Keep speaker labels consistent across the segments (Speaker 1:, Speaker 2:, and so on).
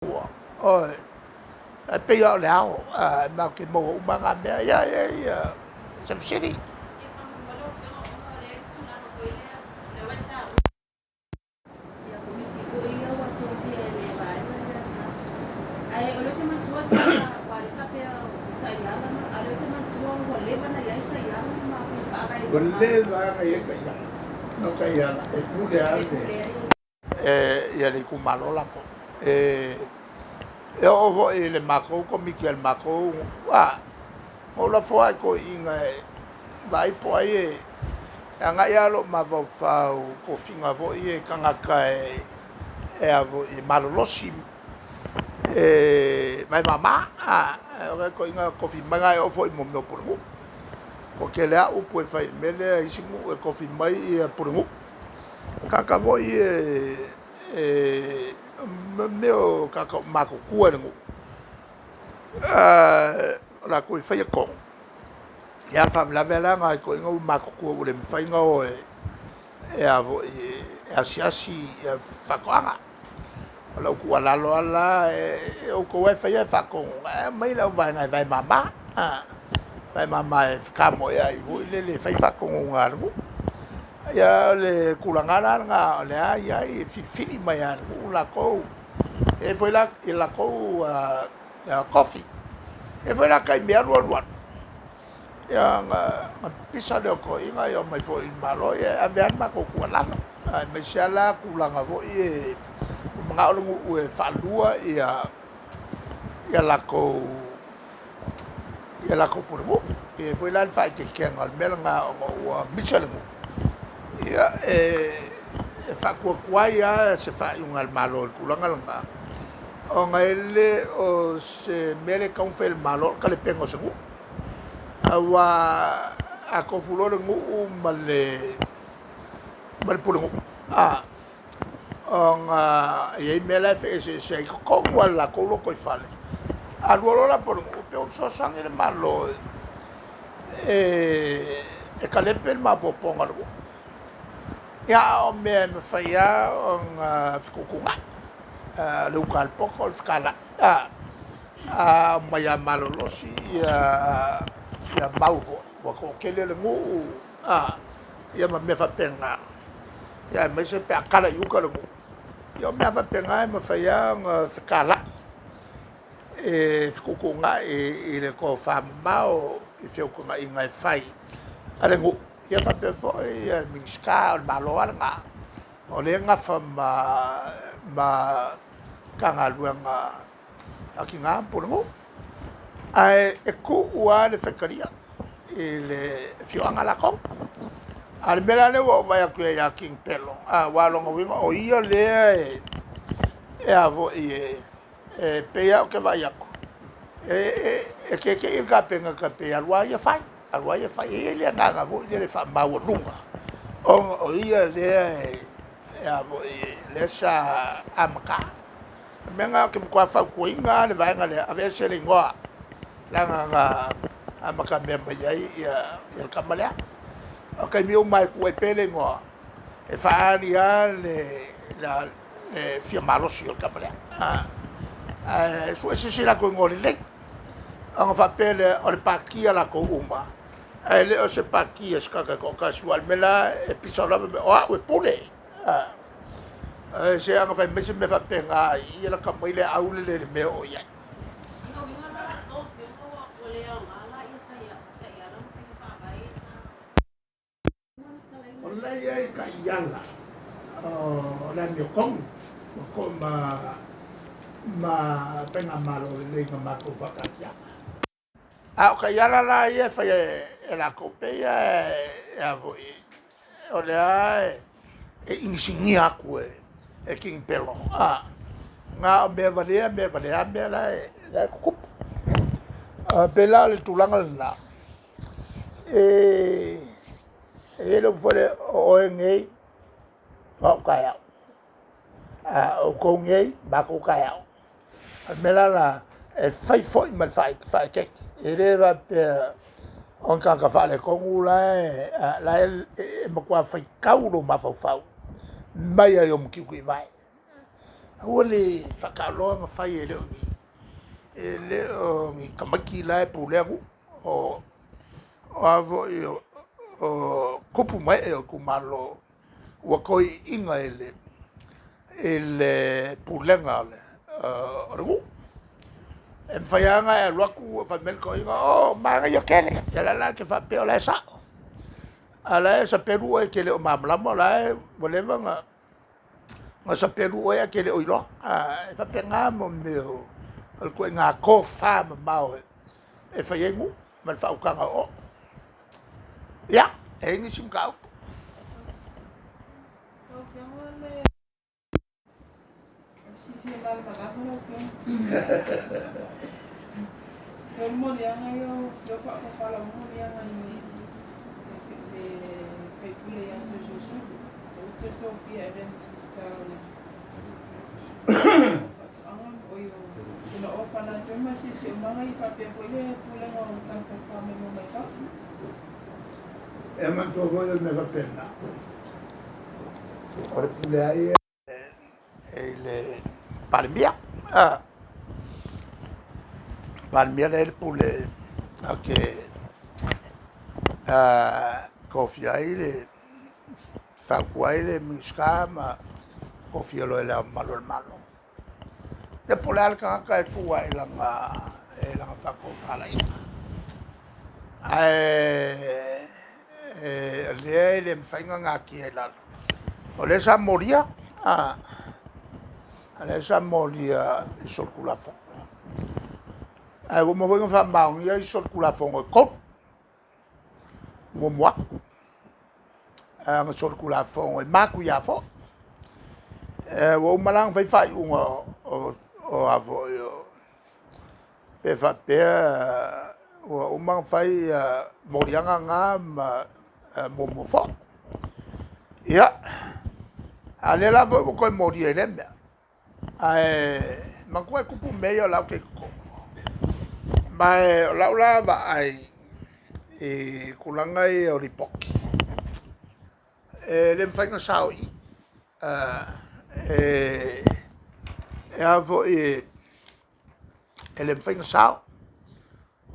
Speaker 1: Oi, bây giờ nào mà cái mồ mà ngắm Sam City. Boleh lah kayak kayak, no kayak itu dia ni. Ya ni kumalola ko. Eu vou ele marcou com Miguel marcou, ola foi ko inga vai po aí. Anga ia lo ma vo fa ko finga vo e kanga kai avo e malolosi vai mama ora ko inga ko fi manga o foi mo no por porque lá o poi fai mele isingu e ko fi mai e por kaka vo meu kaka mako kua ngu la ko fai ko ya fa la vela ngai ko inga mako kua o le fai nga o avo e asiasi fa koanga lo ku ala lo ala o ko e fai fa ko mai la vai ngai vai mama vai mama e ka mo ya i le fai fa ko ngargu ya le kulangana nga le ya i fili mai ya la ko e foi la ko coffee e foi la kai me lo ya nga pisa de ko inga yo mai foi malo ya avian ma ko la me shala kulanga vo e mga olong u fa lua ya la ko por e foi lá fa que ngal mel nga o bichal ya fa ko ya se fa un al malo kulanga nga o ngale o se mele ka un fel malo ka le pengo se awa a ko fulo ngu mal por e mela se ko wala ko lo ko fale alwala por pe so sangere malo kalepe ma poponga lo ya o me faia fukukunga lo kal poko skala maya malo lo si ya mauvo ko kele le ngu ya me fa penga ya me se pe kala yu ka lo yo me fa penga me faia skala fukukunga le ko fa mau i feo ko ngai ngai fai ale ngu ia fa pe fo ia mi ska malo nga o le nga fa ma kanga luanga aki nga por ngu ai e ku ua le fekaria le fio anga la ko al mela le wo vai ku ya king pelo wa lo ngo o ia le avo pe ya ke vai ako que il penga ka pe alwa ia fai ele nga vo ele fa ma wo lunga o ia le sa amka menga ke kwa fa ko inga le vai nga le ave se le ngoa la nga amaka me ma ia el kamala o ka mi o mai ko e pele ngoa e fa ia le firmalo si el kamala so ese la ko ngoli le ang fa pele o le pakia la ko uma ele o se pakia ska ko casual mela episodio o pule se ang fa me fa penga i la ka mai le au le me o ya Oleh ya ka yala la mi kong ko ma penga malo le ma ko fa ka ka yala la ia fa la copeia avo o le insignia ku king pelo nga me valea me la kup pela le tulanga la lo fole o ngei o kaya o ko ngei ba ko kaya mela la fai foi mal fai che ele va on ka fa le ko la mo kwa fai kaulo ma fa mai yo mki ku vai ua le whakaaloa whai e leo ni. E leo ni kamaki lai pulegu o avo i o kupu mai e o kumalo ua koi inga ele pulenga le ringu. E mwhaianga e luaku whai melko inga o maanga ia kele. Ia la ke whapeo lai sao. Ala sa peru e kele o mamlama la whatever nga sa peru e kele o ilo e fa penga mo meu al ko nga ko fa mau e fa yengu mal fa ka o ya e ni sim ka e man to vo me va pena ora pule ai e le palmia palmia le pule che kofia ile fa kuaile miskama kofia lo ele malo malo te pule al ka e tua e la fa ko fala ina le mfainga ngaki e la o le sa moria le sa moria i solkula fo o mo vengo fa maung ia i solkula fo ko mo moi nga solkula fo e maku ya fo o malang fai o avo yo pe fa pe o mang fai morianga nga mo fo ya ale la vo ko mori ele me ma ko ku pu meio la ke ko ma la va ai kulanga o ripoki le mfai nga sao i avo le mfai nga sao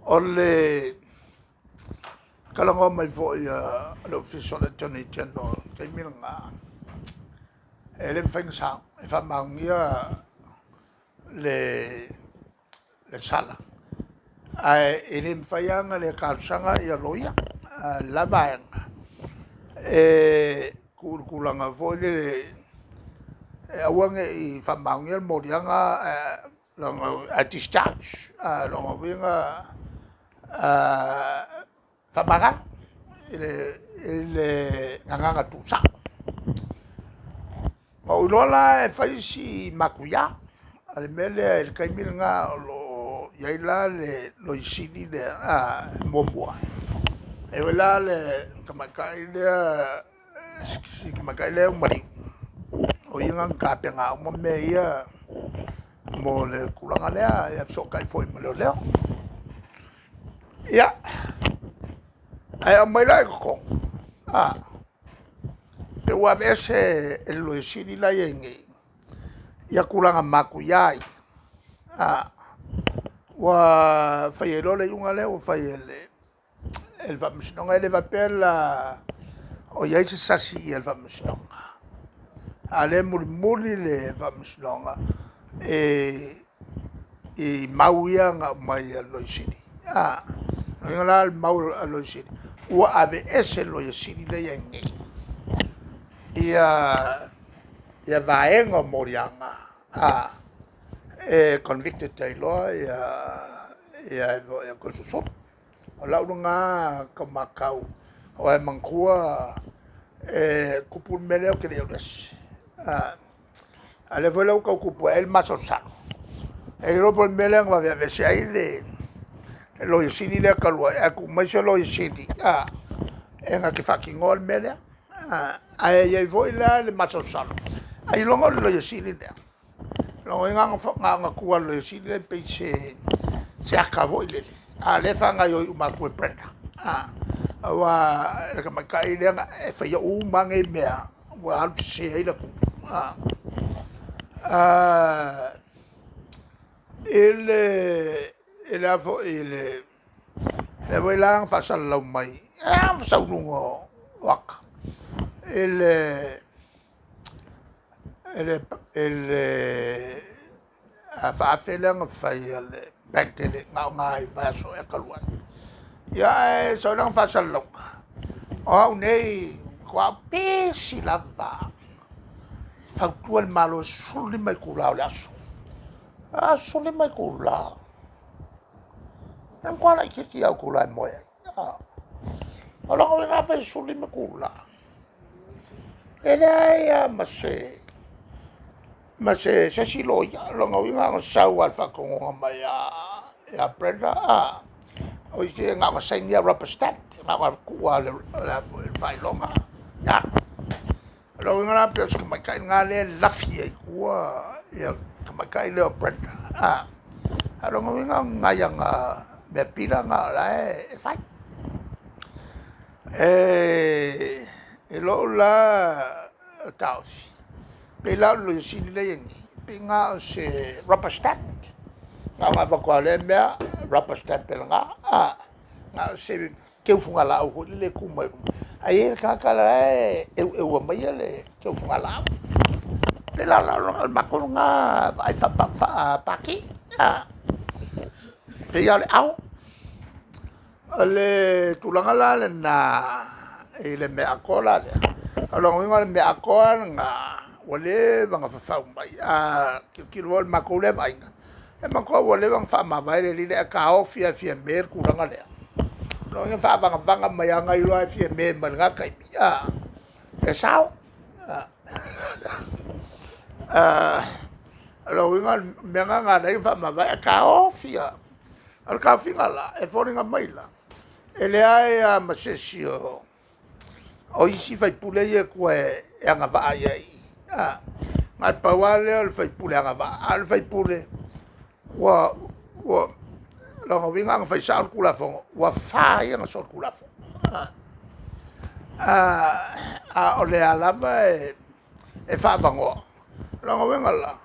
Speaker 1: o le kalanga mai vo le official attorney general ke milanga le mfai nga sao e fa maungia le sala ele mfaianga le kalsanga ia loia lavaenga kulanga vo le awange i fa maungia morianga longa a discharge longa winga fa magal ele nganga tu sa o lola e fai si makuya ale mele el kaimil nga lo yaila le lo isini le momboa e wala le kamakai le si kamakai le mari o inga ka penga mo me ia mo le kulanga le e so kai foi mo le ya ai mai la ko te wa vese el lo isini la yengi ia kulanga makuyai wa faielo le yunga le o faiele el va misnonga ele va per la o ia se sasi el va misnonga ale muri le va misnonga e mauia nga mai lo isini ngala mau lo isini wa ave ese lo isini le yengi ia vaenga morianga convicted Taylor ia ko so la nga ka makau o e mangkua kupun mele o que le des ale vola o kupu el masosa el ropo mele va ver se aí lo isini le kalua e ku mai lo isini nga que fucking all mele ai voi la le masosa ai longo lo isini le lo nga kua lo isini le pe se acabou ile ale fanga yo maku prenda wa ka makai le e fa yo mangai mea wa al se ile ele afo ele le voilang fasal lau mai saulungo waka ele faafelanga fai ale bentele ngai vaso e kalua ya so lang fasal lau o nei kwa pesi lava fautua malo suli mai kula le aso suli mai kula en kwa la kiki au kula mo ala ko nga fa suli mai kula ele ya mase silo ya lo nga sau alfa ko mai ya prenda o isi nga sengia rubber stamp nga kuwa le fai longa ya lo nga pe so mai kai nga le lafi kuwa ya mai kai le prenda alo nga yang me pila nga la e fai e lo la taus pela lo sini le yang pinga se rubber stamp nga va ko le me rubber stamp nga nga se ke funga la o le ku mai ai ka la e mai le ke funga la pela la ma ko nga ai fa pa ki pe ya le au le tulanga la le na ele me akola le alo nga me akola nga wale banga fa mai ki wol ma ko le vai e ma ko wale bang fa ma vai le le ka ofia fia mer ku nga le lo nga fa vanga mai nga i lo fia mer ma nga kai e sao alo nga me nga dai fa ma vai ka ofia al ka finga la e foringa mai la ele ai ma sesio o isi fai pule ye ko e nga va ai ma pawale al fai pule nga va al fai pule wa lo nga fai sa kula fo wa fai nga so kula fo o le alava e fa vango lo nga la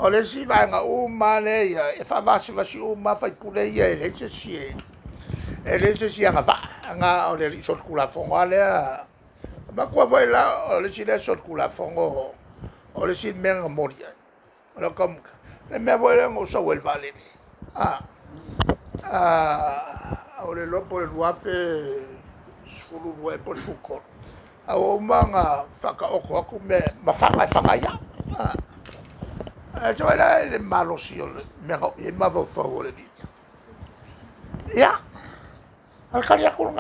Speaker 1: o le si va nga uma le e fa va si uma fai pule ye le si ele se si nga va nga o le so kula fo le ma ko vai la o le si le so kula fo o le si menga moria lo kom le me voi le so wel vale o le lopo le wafe sulu we por fuko o manga faka oko aku me mafanga ya jo era le malo si me e ma vo favore di ya al caria con